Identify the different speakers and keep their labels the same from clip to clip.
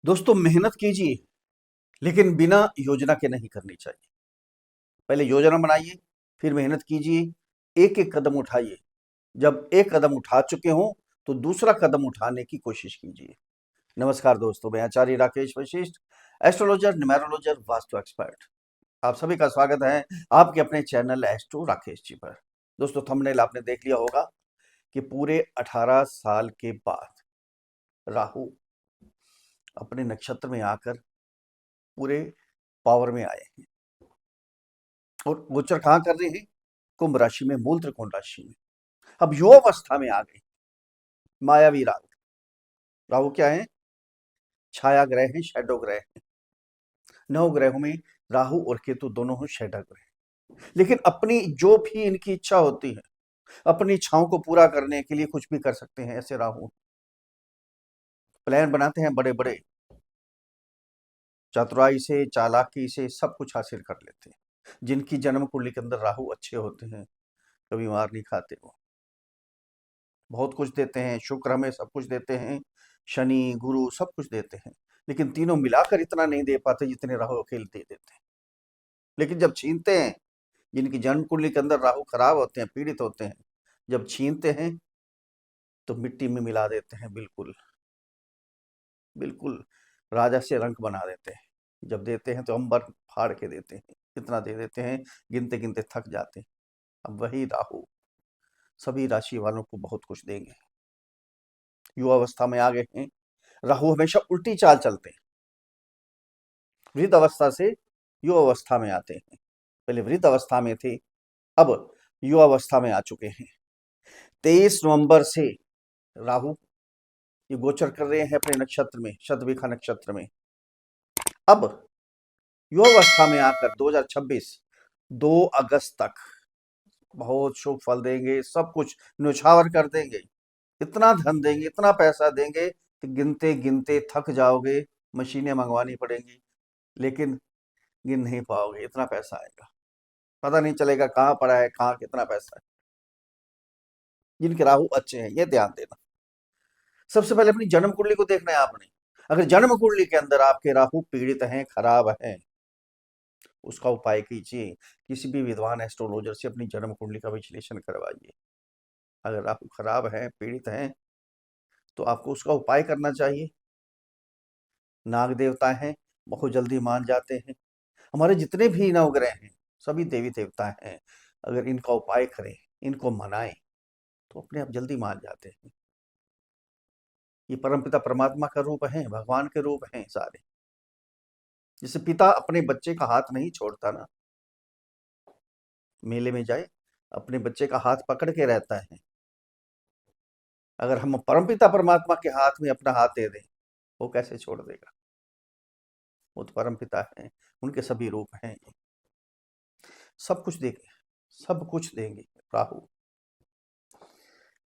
Speaker 1: दोस्तों मेहनत कीजिए लेकिन बिना योजना के नहीं करनी चाहिए। पहले योजना बनाइए, फिर मेहनत कीजिए, एक एक कदम उठाइए। जब एक कदम उठा चुके हों तो दूसरा कदम उठाने की कोशिश कीजिए। नमस्कार दोस्तों, मैं आचार्य राकेश वशिष्ठ, एस्ट्रोलॉजर, न्यूमेरोलॉजर, वास्तु एक्सपर्ट। आप सभी का स्वागत है आपके अपने चैनल एस्ट्रो राकेश जी पर। दोस्तों थंबनेल आपने देख लिया होगा कि पूरे 18 साल के बाद राहु अपने नक्षत्र में आकर पूरे पावर में आए हैं और गोचर कहाँ कर रहे हैं? कुंभ राशि में, मूल त्रिकोण राशि में। अब युवावस्था में आ गए मायावी राहु। राहु क्या है? छाया ग्रह है, शैडो ग्रह है। नौ ग्रहों में राहु और केतु दोनों हैं शैडो ग्रह। लेकिन अपनी जो भी इनकी इच्छा होती है, अपनी इच्छाओं को पूरा करने के लिए कुछ भी कर सकते हैं। ऐसे राहु प्लान बनाते हैं बड़े बड़े, चतुराई से, चालाकी से सब कुछ हासिल कर लेते हैं। जिनकी जन्म कुंडली के अंदर राहु अच्छे होते हैं, कभी मार नहीं खाते। वो बहुत कुछ देते हैं, शुक्र हमें सब कुछ देते हैं, शनि गुरु सब कुछ देते हैं, लेकिन तीनों मिलाकर इतना नहीं दे पाते जितने राहु अकेले दे देते हैं। लेकिन जब छीनते हैं, जिनकी जन्म कुंडली के अंदर राहु खराब होते हैं, पीड़ित होते हैं, जब छीनते हैं तो मिट्टी में मिला देते हैं। बिल्कुल बिल्कुल राजा से रंक बना देते हैं। जब देते हैं तो अंबर फाड़ के देते हैं, इतना दे देते हैं, गिनते गिनते थक जाते हैं। अब वही राहु सभी राशि वालों को बहुत कुछ देंगे। युवावस्था में आ गए हैं, राहु हमेशा उल्टी चाल चलते हैं। वृद्ध अवस्था से युवा अवस्था में आते हैं। पहले वृद्ध अवस्था में थे, अब युवा अवस्था में आ चुके हैं। 23 नवंबर से राहु ये गोचर कर रहे हैं अपने नक्षत्र में, शतभिखा नक्षत्र में। अब युवा अवस्था में आकर 2026 2 अगस्त तक बहुत शुभ फल देंगे, सब कुछ न्यौछावर कर देंगे। इतना धन देंगे, इतना पैसा देंगे कि गिनते गिनते थक जाओगे, मशीनें मंगवानी पड़ेंगी, लेकिन गिन नहीं पाओगे, इतना पैसा आएगा। पता नहीं चलेगा कहाँ पड़ा है, कहाँ कितना पैसा है। जिनके राहु अच्छे हैं ये ध्यान देना। सबसे पहले अपनी जन्म कुंडली को देखना है आपने। अगर जन्म कुंडली के अंदर आपके राहु पीड़ित हैं, खराब हैं, उसका उपाय कीजिए। किसी भी विद्वान एस्ट्रोलॉजर से अपनी जन्म कुंडली का विश्लेषण करवाइए। अगर राहु खराब है, पीड़ित हैं, तो आपको उसका उपाय करना चाहिए। नाग देवता हैं, बहुत जल्दी मान जाते हैं। हमारे जितने भी नवग्रह हैं, सभी देवी देवता हैं। अगर इनका उपाय करें, इनको मनाएं, तो अपने आप जल्दी मान जाते हैं। ये परमपिता परमात्मा का रूप है, भगवान के रूप हैं सारे। जैसे पिता अपने बच्चे का हाथ नहीं छोड़ता ना, मेले में जाए अपने बच्चे का हाथ पकड़ के रहता है। अगर हम परमपिता परमात्मा के हाथ में अपना हाथ दे दें, वो कैसे छोड़ देगा? वो तो परमपिता है, उनके सभी रूप हैं। सब कुछ देंगे, सब कुछ देंगे राहु।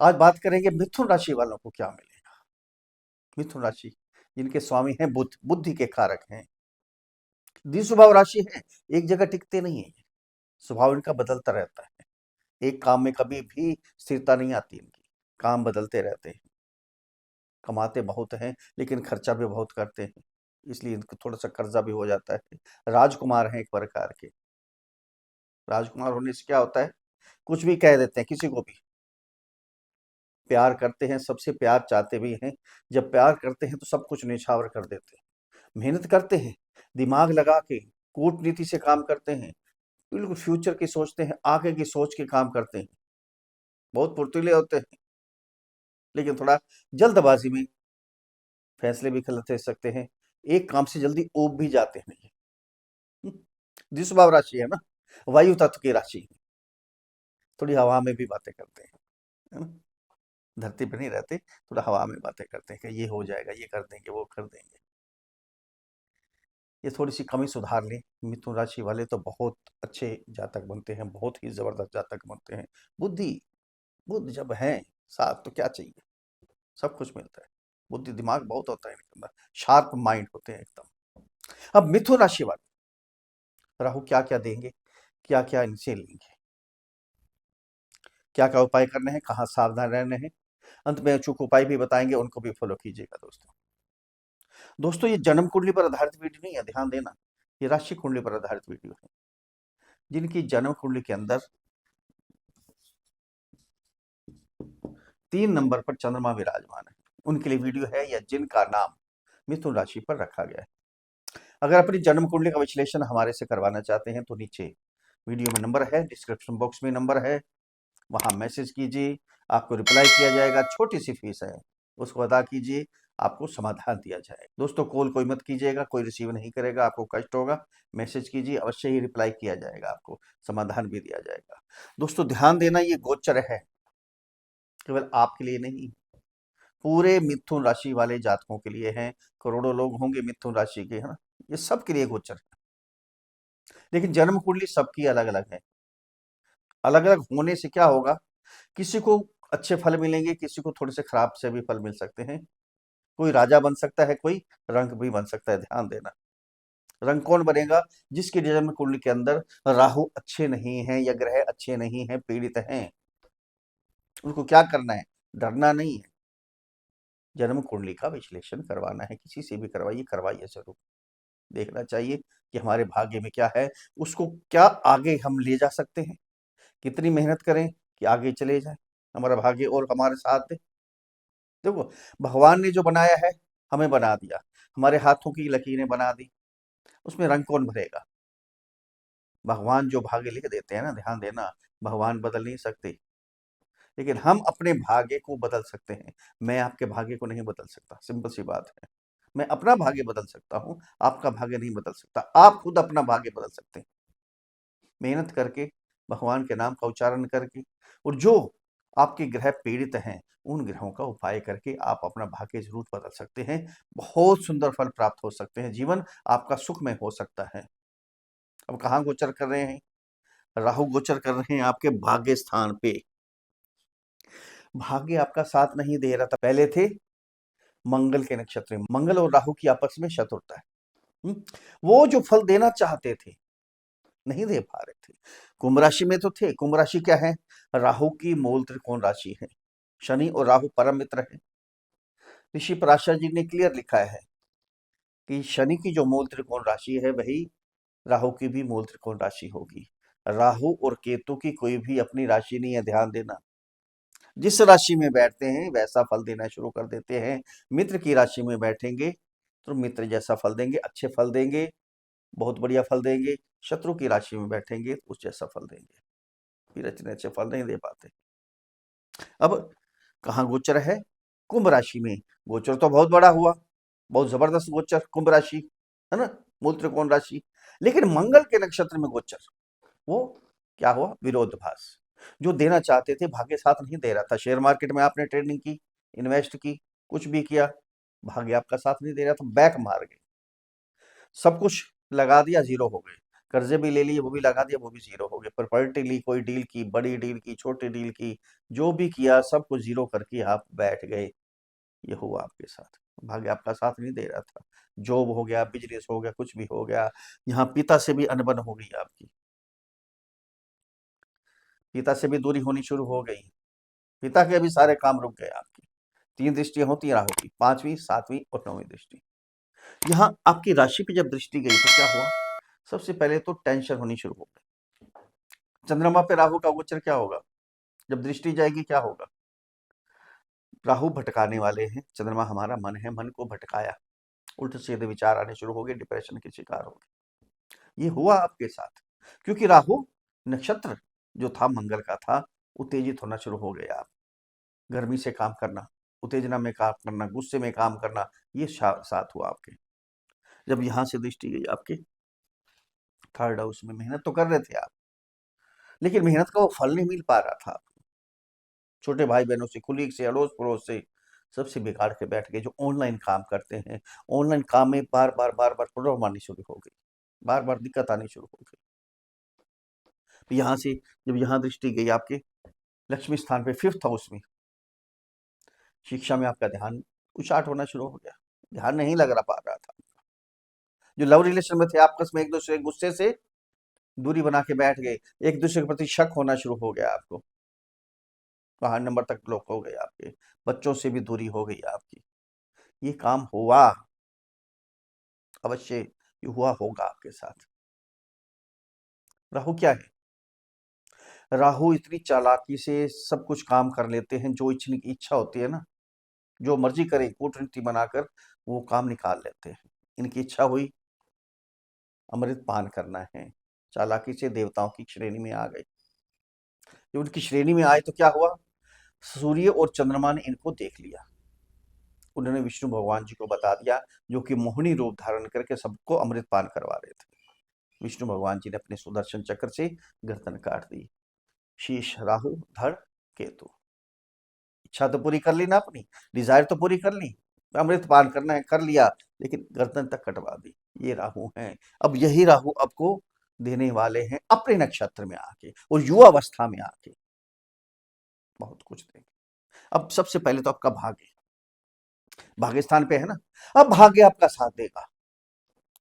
Speaker 1: आज बात करेंगे मिथुन राशि वालों को क्या मिलेगा। मिथुन राशि जिनके स्वामी हैं बुध, बुद्धि के कारक हैं, द्विस्वभाव राशि है, एक जगह टिकते नहीं है। स्वभाव इनका बदलता रहता है। एक काम में कभी भी स्थिरता नहीं आती इनकी, काम बदलते रहते हैं। कमाते बहुत हैं लेकिन खर्चा भी बहुत करते हैं, इसलिए इनको थोड़ा सा कर्जा भी हो जाता है। राजकुमार हैं एक प्रकार के। राजकुमार होने से क्या होता है, कुछ भी कह देते हैं किसी को भी। प्यार करते हैं, सबसे प्यार चाहते भी हैं। जब प्यार करते हैं तो सब कुछ न्यौछावर कर देते हैं। मेहनत करते हैं, दिमाग लगा के कूटनीति से काम करते हैं, बिल्कुल फ्यूचर की सोचते हैं, आगे की सोच के काम करते हैं। बहुत फुर्तीले होते हैं, लेकिन थोड़ा जल्दबाजी में फैसले भी गलत ले सकते हैं। एक काम से जल्दी ऊब भी जाते हैं ये। द्विस्वभाव राशि है ना, वायु तत्व की राशि है। थोड़ी हवा में भी बातें करते हैं, है ना? धरती पर नहीं रहते, थोड़ा हवा में बातें करते हैं कि ये हो जाएगा, ये कर देंगे, वो कर देंगे। ये थोड़ी-सी कमी सुधार लें। मिथुन राशि वाले तो बहुत अच्छे जातक बनते हैं, बहुत ही ज़बरदस्त जातक बनते हैं। बुद्धि बुद्ध जब है साथ तो क्या चाहिए, सब कुछ मिलता है। बुद्धि दिमाग बहुत होता है इनके अंदर, शार्प माइंड होते हैं एकदम। अब मिथुन राशि वाले राहु क्या-क्या देंगे, क्या-क्या इनसे लेंगे, क्या-क्या उपाय करने हैं, कहाँ सावधान रहने हैं। अंत में अचूक उपाय भी बताएँगे, उनको भी फॉलो कीजिएगा दोस्तों। दोस्तों ये जन्म कुंडली पर आधारित वीडियो नहीं है, ध्यान देना, ये राशि कुंडली पर आधारित वीडियो है। जिनकी जन्म कुंडली के अंदर 3 नंबर पर चंद्रमा विराजमान है, उनके लिए वीडियो है, या जिनका नाम मिथुन राशि पर रखा गया है। अगर अपनी जन्म कुंडली का विश्लेषण हमारे से करवाना चाहते हैं तो नीचे वीडियो में नंबर है, डिस्क्रिप्शन बॉक्स में नंबर है, वहां मैसेज कीजिए, आपको रिप्लाई किया जाएगा। छोटी सी फीस है, उसको अदा कीजिए, आपको समाधान दिया जाएगा। दोस्तों कॉल कोई मत कीजिएगा, कोई रिसीव नहीं करेगा, आपको कष्ट होगा। मैसेज कीजिए, अवश्य ही रिप्लाई किया जाएगा, आपको समाधान भी दिया जाएगा। दोस्तों ध्यान देना, ये गोचर है, केवल आपके लिए नहीं, पूरे मिथुन राशि वाले जातकों के लिए है। करोड़ों लोग होंगे मिथुन राशि के, है ना, ये सबके लिए गोचर है। लेकिन जन्म कुंडली सबकी अलग अलग है। अलग अलग होने से क्या होगा, किसी को अच्छे फल मिलेंगे, किसी को थोड़े से खराब से भी फल मिल सकते हैं। कोई राजा बन सकता है, कोई रंक भी बन सकता है। ध्यान देना, रंक कौन बनेगा, जिसकी जन्म कुंडली के अंदर राहु अच्छे नहीं है या ग्रह अच्छे नहीं है, पीड़ित हैं। उनको क्या करना है, डरना नहीं है, जन्म कुंडली का विश्लेषण करवाना है। किसी से भी करवाइए, करवाइए जरूर। देखना चाहिए कि हमारे भाग्य में क्या है, उसको क्या आगे हम ले जा सकते हैं, कितनी मेहनत करें कि आगे चले जाए, हमारा भाग्य और हमारे साथ दे। देखो, भगवान ने जो बनाया है हमें बना दिया, हमारे हाथों की लकीरें बना दी, उसमें रंग कौन भरेगा। भगवान जो भाग्य लिख देते हैं ना, ध्यान देना, भगवान बदल नहीं सकते, लेकिन हम अपने भाग्य को बदल सकते हैं। मैं आपके भाग्य को नहीं बदल सकता, सिंपल सी बात है। मैं अपना भाग्य बदल सकता हूँ, आपका भाग्य नहीं बदल सकता। आप खुद अपना भाग्य बदल सकते हैं, मेहनत करके, भगवान के नाम का उच्चारण करके, और जो आपके ग्रह पीड़ित हैं उन ग्रहों का उपाय करके आप अपना भाग्य जरूर बदल सकते हैं। बहुत सुंदर फल प्राप्त हो सकते हैं, जीवन आपका सुखमय हो सकता है। अब कहाँ गोचर कर रहे हैं, राहु गोचर कर रहे हैं आपके भाग्य स्थान पे। भाग्य आपका साथ नहीं दे रहा था, पहले थे मंगल के नक्षत्र में, मंगल और राहु की आपस में शत्रुता है। वो जो फल देना चाहते थे नहीं दे पा रहे थे। कुंभ राशि में तो थे, कुंभ राशि क्या है, राहु की मूल त्रिकोण राशि है। शनि और राहु परम मित्र है। ऋषि पराशर जी ने क्लियर लिखा है कि शनि की जो मूल त्रिकोण राशि है वही राहु की भी मूल त्रिकोण राशि होगी। राहु और केतु की कोई भी अपनी राशि नहीं है, ध्यान देना। जिस राशि में बैठते हैं वैसा फल देना शुरू कर देते हैं। मित्र की राशि में बैठेंगे तो मित्र जैसा फल देंगे, अच्छे फल देंगे, बहुत बढ़िया फल देंगे। शत्रु की राशि में बैठेंगे तो उस जैसा फल देंगे, फिर इतने अच्छे फल नहीं दे पाते। अब कहाँ गोचर है, कुंभ राशि में। गोचर तो बहुत बड़ा हुआ, बहुत जबरदस्त गोचर, कुंभ राशि है ना, मूल त्रिकोण राशि। लेकिन मंगल के नक्षत्र में गोचर, वो क्या हुआ, विरोधाभास। जो देना चाहते थे भाग्य साथ नहीं दे रहा था। शेयर मार्केट में आपने ट्रेडिंग की, इन्वेस्ट की, कुछ भी किया, भाग्य आपका साथ नहीं दे रहा था, बैक मार गए। सब कुछ लगा दिया, जीरो हो गए। कर्जे भी ले लिए, वो भी लगा दिया, वो भी जीरो हो गए। प्रॉपर्टी ली, कोई डील की, बड़ी डील की, छोटी डील की, जो भी किया सब कुछ जीरो करके आप बैठ गए। ये हुआ आपके साथ, भाग्य आपका साथ नहीं दे रहा था। जॉब हो गया, बिजनेस हो गया, कुछ भी हो गया। यहाँ पिता से भी अनबन हो गई आपकी, पिता से भी दूरी होनी शुरू हो गई। पिता के भी सारे काम रुक गए आपके। 3 दृष्टियां होती हैं राहु की, 5वीं, 7वीं और 9वीं दृष्टि। यहाँ आपकी राशि पे जब दृष्टि गई तो क्या हुआ, सबसे पहले तो टेंशन होनी शुरू हो गई। चंद्रमा पे राहु का गोचर क्या होगा, जब दृष्टि जाएगी क्या होगा, राहु भटकाने वाले हैं, चंद्रमा हमारा मन है, मन को भटकाया, उल्टे सीधे विचार आने शुरू हो गए, डिप्रेशन के शिकार हो गए। ये हुआ आपके साथ, क्योंकि राहु नक्षत्र जो था मंगल का था, उत्तेजित होना शुरू हो गया। आप गर्मी से काम करना, उत्तेजना में काम करना, गुस्से में काम करना, ये साथ हुआ आपके। जब यहां से दृष्टि गई आपके थर्ड हाउस में, मेहनत तो कर रहे थे आप, लेकिन मेहनत का वो फल नहीं मिल पा रहा था। छोटे भाई बहनों से, कुलीग से, अड़ोस पड़ोस से, सबसे बिगाड़ के बैठ गए। जो ऑनलाइन काम करते हैं, ऑनलाइन काम में बार बार प्रॉब्लम आनी शुरू हो गई, बार बार दिक्कत आनी शुरू हो गई। तो यहाँ से जब यहाँ दृष्टि गई आपके लक्ष्मी स्थान पे, 5th हाउस में, शिक्षा में आपका ध्यान उचाट होना शुरू हो गया, ध्यान नहीं लग रहा पा रहा था। जो लव रिलेशन में थे आपस में, एक दूसरे गुस्से से दूरी बना के बैठ गए, एक दूसरे के प्रति शक होना शुरू हो गया आपको, वहां नंबर तक ब्लॉक हो गए आपके, बच्चों से भी दूरी हो गई आपकी। ये काम हुआ, अवश्य ये हुआ होगा आपके साथ। राहु क्या है? राहु इतनी चालाकी से सब कुछ काम कर लेते हैं, जो इच्छा इच्छा होती है ना, जो मर्जी करे कूटनीति बनाकर वो काम निकाल लेते हैं। इनकी इच्छा हुई अमृत पान करना है, चालाकी से देवताओं की श्रेणी में आ गए। जब उनकी श्रेणी में आए तो क्या हुआ, सूर्य और चंद्रमा ने इनको देख लिया। उन्होंने विष्णु भगवान जी को बता दिया, जो कि मोहिनी रूप धारण करके सबको अमृत पान करवा रहे थे। विष्णु भगवान जी ने अपने सुदर्शन चक्र से गर्दन काट दी। शीश राहु धड़ केतु। इच्छा तो पूरी कर ली ना अपनी, डिजायर तो पूरी कर ली, अमृत पान करना है कर लिया, लेकिन गर्दन तक कटवा दी। ये राहु हैं। अब यही राहु आपको देने वाले हैं अपने नक्षत्र में आके और युवा अवस्था में आके बहुत कुछ देंगे। अब सबसे पहले तो आपका भाग्य, भाग्य स्थान पे है ना, अब भाग्य आपका साथ देगा।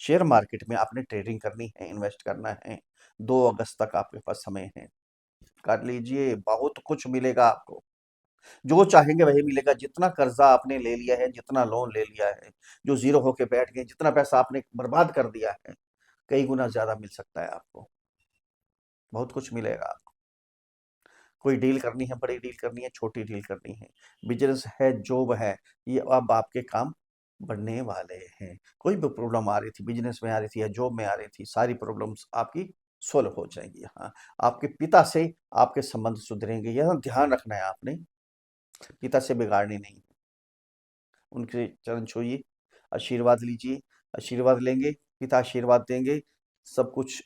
Speaker 1: शेयर मार्केट में आपने ट्रेडिंग करनी है, इन्वेस्ट करना है, 2 अगस्त तक आपके पास समय है, कर लीजिए, बहुत कुछ मिलेगा आपको। जो चाहेंगे वही मिलेगा। जितना कर्जा आपने ले लिया है, जितना लोन ले लिया है, जो जीरो होके बैठ गए, जितना पैसा आपने बर्बाद कर दिया है, कई गुना ज्यादा मिल सकता है आपको। बहुत कुछ मिलेगा आपको। कोई डील करनी है, बड़ी डील करनी है, छोटी डील करनी है, बिजनेस है, जॉब है, ये अब आपके काम बढ़ने वाले हैं। कोई भी प्रॉब्लम आ रही थी, बिजनेस में आ रही थी या जॉब में आ रही थी, सारी प्रॉब्लम्स आपकी सोल्व हो जाएंगी। हाँ, आपके पिता से आपके संबंध सुधरेंगे, यह ध्यान रखना है आपने। पिता से बिगाड़नी नहीं, उनके चरण छूइए, आशीर्वाद लीजिए, आशीर्वाद लेंगे, पिता आशीर्वाद देंगे, सब कुछ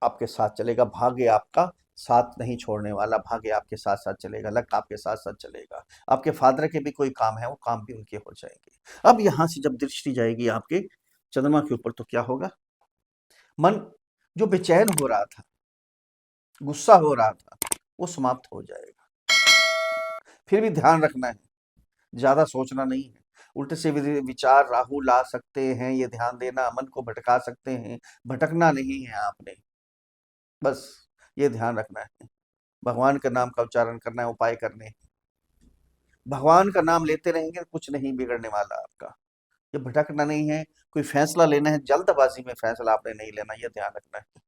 Speaker 1: आपके साथ चलेगा। भाग्य आपका साथ नहीं छोड़ने वाला, भाग्य आपके साथ साथ चलेगा, लक आपके साथ साथ चलेगा। आपके फादर के भी कोई काम है, वो काम भी उनके हो जाएंगे। अब यहाँ से जब दृष्टि जाएगी आपके चंद्रमा के ऊपर तो क्या होगा, मन जो बेचैन हो रहा था, गुस्सा हो रहा था, वो समाप्त हो जाएगा। फिर भी ध्यान रखना है, ज्यादा सोचना नहीं है। उल्टे से विचार राहु ला सकते हैं, ये ध्यान देना, मन को भटका सकते हैं। भटकना नहीं है आपने, बस ये ध्यान रखना है। भगवान के नाम का उच्चारण करना है, उपाय करने हैं। भगवान का नाम लेते रहेंगे, कुछ नहीं बिगड़ने वाला आपका। ये भटकना नहीं है। कोई फैसला लेना है, जल्दबाजी में फैसला आपने नहीं लेना, ये ध्यान रखना है।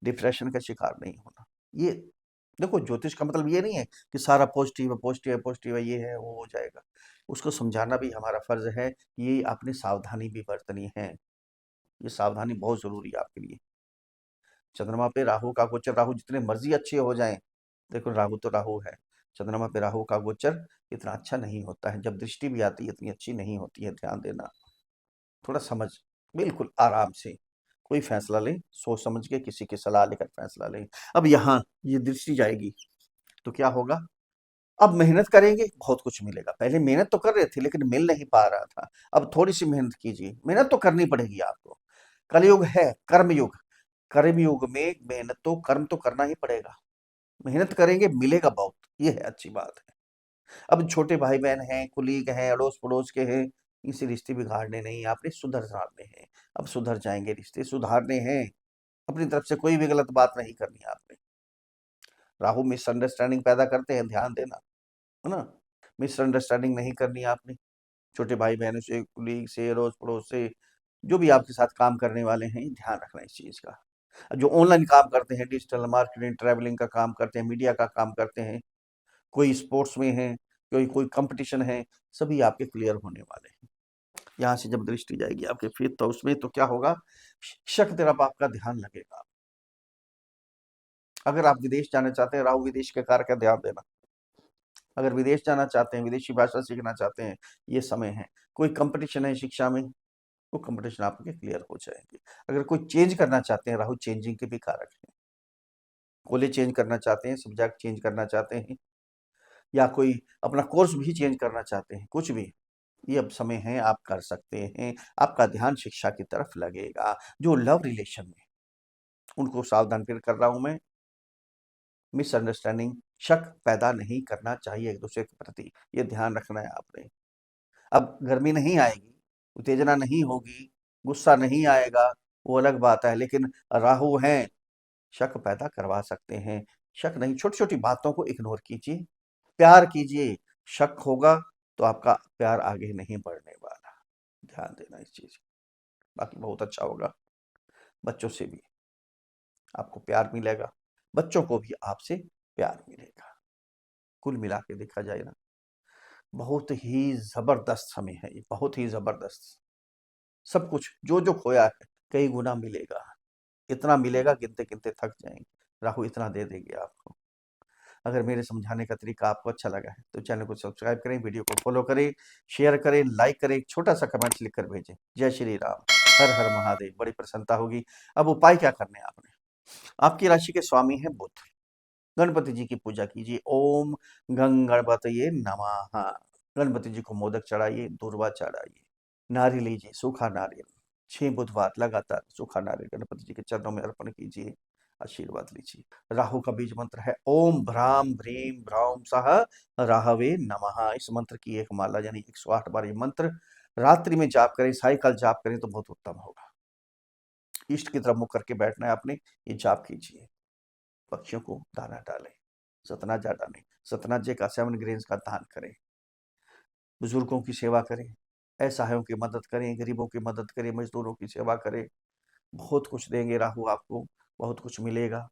Speaker 1: डिप्रेशन का शिकार नहीं होना। ये देखो, ज्योतिष का मतलब ये नहीं है कि सारा पॉजिटिव है, पॉजिटिव है, पॉजिटिव है, ये है वो हो जाएगा। उसको समझाना भी हमारा फर्ज है। ये आपने सावधानी भी बरतनी है, ये सावधानी बहुत जरूरी है आपके लिए। चंद्रमा पे राहु का गोचर, राहु जितने मर्जी अच्छे हो जाएं, देखो राहु तो राहु है, चंद्रमा पे राहु का गोचर इतना अच्छा नहीं होता है। जब दृष्टि भी आती है इतनी अच्छी नहीं होती है। ध्यान देना, थोड़ा समझ, बिल्कुल आराम से कोई फैसला लें, सोच समझ के किसी की सलाह लेकर फैसला लें। अब यहाँ ये दृष्टि जाएगी तो क्या होगा, अब मेहनत करेंगे, बहुत कुछ मिलेगा। पहले मेहनत तो कर रहे थे लेकिन मिल नहीं पा रहा था, अब थोड़ी सी मेहनत कीजिए, मेहनत तो करनी पड़ेगी आपको। कलयुग है कर्म युग, कर्म युग में मेहनत तो, कर्म तो करना ही पड़ेगा। मेहनत करेंगे मिलेगा बहुत, ये है अच्छी बात है। अब छोटे भाई बहन हैं, कुलीग हैं, अड़ोस पड़ोस के हैं, इनसे रिश्ते बिगाड़ने नहीं, आपने सुधरने हैं। अब सुधर जाएंगे, रिश्ते सुधारने हैं, अपनी तरफ से कोई भी गलत बात नहीं करनी आपने। राहु मिसअंडरस्टैंडिंग पैदा करते हैं, ध्यान देना, है ना। मिसअंडरस्टैंडिंग नहीं करनी आपने, छोटे भाई बहनों से, कुलीग से, अड़ोस पड़ोस से, जो भी आपके साथ काम करने वाले हैं, ध्यान रखना इस चीज का। जो ऑनलाइन काम करते हैं, डिजिटल मार्केटिंग, ट्रैवलिंग का काम करते हैं, मीडिया का काम करते हैं, कोई स्पोर्ट्स में है, कोई कोई कंपटीशन है, सभी आपके क्लियर होने वाले हैं। यहाँ से जब दृष्टि जाएगी आपके फिफ्थ हाउस में तो क्या होगा, शक तरफ आपका ध्यान लगेगा। अगर आप विदेश जाना चाहते हैं, राहु विदेश के कारक का ध्यान देना। अगर विदेश जाना चाहते हैं, विदेशी भाषा सीखना चाहते हैं, ये समय है। कोई कंपटीशन है शिक्षा में, वो कंपटीशन आपके क्लियर हो जाएंगे। अगर कोई चेंज करना चाहते हैं, राहु चेंजिंग के भी कारक है। कॉलेज चेंज करना चाहते हैं, सब्जेक्ट चेंज करना चाहते हैं, या कोई अपना कोर्स भी चेंज करना चाहते हैं, कुछ भी, ये अब समय है, आप कर सकते हैं। आपका ध्यान शिक्षा की तरफ लगेगा। जो लव रिलेशन में, उनको सावधान फिर कर रहा हूं मैं, मिसअंडरस्टैंडिंग, शक पैदा नहीं करना चाहिए एक दूसरे के प्रति, ये ध्यान रखना है आपने। अब गर्मी नहीं आएगी, उत्तेजना नहीं होगी, गुस्सा नहीं आएगा, वो अलग बात है, लेकिन राहु हैं, शक पैदा करवा सकते हैं। शक नहीं, छोटी छोटी बातों को इग्नोर कीजिए, प्यार कीजिए। शक होगा तो आपका प्यार आगे नहीं बढ़ने वाला, ध्यान देना इस चीज। बाकी बहुत अच्छा होगा। बच्चों से भी आपको प्यार मिलेगा, बच्चों को भी आपसे प्यार मिलेगा। कुल मिला के देखा जाए ना, बहुत ही ज़बरदस्त समय है ये, बहुत ही ज़बरदस्त। सब कुछ जो-जो खोया है, कई गुना मिलेगा। इतना मिलेगा गिनते-गिनते थक जाएँगे। राहु इतना दे देंगे आपको। अगर मेरे समझाने का तरीका आपको अच्छा लगा है, तो चैनल को सब्सक्राइब करें, वीडियो को फॉलो करें, शेयर करें, लाइक करें, एक छोटा-सा कमेंट्स लिख कर भेजें। जय श्री राम, हर हर महादेव। बड़ी प्रसन्नता होगी। अब उपाय क्या करने हैं आपने? आपकी राशि के स्वामी हैं बुध। गणपति जी की पूजा कीजिए। ओम गंग गणपतये नमः। गणपति जी को मोदक चढ़ाइए, दूर्वा चढ़ाइए, नारियल लीजिए, सूखा नारियल। 6 बुधवार लगातार सूखा नारियल गणपति जी के चरणों में अर्पण कीजिए, आशीर्वाद लीजिए। राहु का बीज मंत्र है ओम भ्राम भ्रीम भ्रौम सह राहवे नमः। इस मंत्र की एक माला यानी 108 बार ये मंत्र रात्रि में जाप करें, सायकाल जाप करें तो बहुत उत्तम होगा। ईष्ट की तरफ मुख करके बैठना है आपने, ये जाप कीजिए। पक्षियों को दाना डालें, सतनाजा डालें, सतनाजे का 7 ग्रेन्स का दान करें, बुजुर्गों की सेवा करें, असहायों की मदद करें, गरीबों की मदद करें, मजदूरों की सेवा करें। बहुत कुछ देंगे राहु आपको, बहुत कुछ मिलेगा।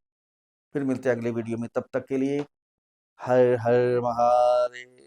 Speaker 1: फिर मिलते हैं अगले वीडियो में, तब तक के लिए हर हर महादेव।